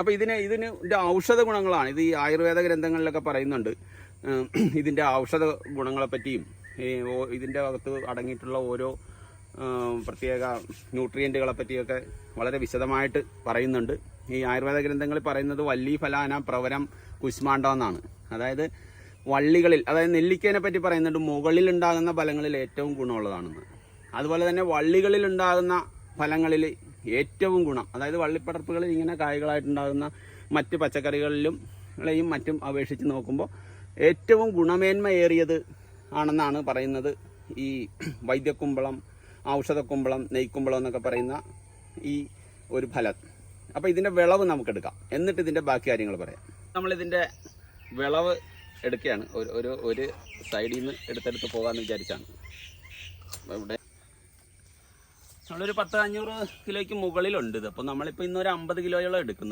അപ്പോൾ ഇതിൻ്റെ ഔഷധ ഗുണങ്ങളാണ്. ഇത് ഈ ആയുർവേദ ഗ്രന്ഥങ്ങളിലൊക്കെ പറയുന്നുണ്ട് ഇതിൻ്റെ ഔഷധ ഗുണങ്ങളെ പറ്റിയും ഇതിൻ്റെ അകത്ത് അടങ്ങിയിട്ടുള്ള ഓരോ പ്രത്യേക ന്യൂട്രിയൻറ്റുകളെ പറ്റിയൊക്കെ വളരെ വിശദമായിട്ട് പറയുന്നുണ്ട്. ഈ ആയുർവേദ ഗ്രന്ഥങ്ങളിൽ പറയുന്നത് വല്ലി ഫലാന പ്രവരം കുശ്മാണ്ഡം എന്നാണ്. അതായത് വള്ളികളിൽ, അതായത് നെല്ലിക്കേനെ പറ്റി പറയുന്നുണ്ട് മുകളിൽ ഉണ്ടാകുന്ന ഫലങ്ങളിൽ ഏറ്റവും ഗുണമുള്ളതാണെന്ന്. അതുപോലെ തന്നെ വള്ളികളിൽ ഉണ്ടാകുന്ന ഫലങ്ങളിൽ ഏറ്റവും ഗുണം, അതായത് വള്ളിപ്പടർപ്പുകളിൽ ഇങ്ങനെ കായ്കളായിട്ടുണ്ടാകുന്ന മറ്റ് പച്ചക്കറികളിലും മറ്റും അപേക്ഷിച്ച് നോക്കുമ്പോൾ ഏറ്റവും ഗുണമേന്മയേറിയത് ആണെന്നാണ് പറയുന്നത് ഈ വൈദ്യക്കുമ്പളം, ഔഷധക്കുമ്പളം, നെയ്ക്കുമ്പളം എന്നൊക്കെ പറയുന്ന ഈ ഒരു ഫലം. അപ്പോൾ ഇതിൻ്റെ വിളവ് നമുക്കെടുക്കാം, എന്നിട്ട് ഇതിൻ്റെ ബാക്കി കാര്യങ്ങൾ പറയാം. നമ്മളിതിൻ്റെ വിളവ് എടുക്കുകയാണ്. ഒരു സൈഡിൽ നിന്ന് എടുത്തെടുത്ത് പോകാമെന്ന് വിചാരിച്ചാണ്. ഇവിടെ നമ്മളൊരു 10-500 കിലോയ്ക്ക് മുകളിലുണ്ട് ഇത്. അപ്പോൾ നമ്മളിപ്പോൾ ഇന്നൊരു 50 കിലോയോളം എടുക്കുന്നത്.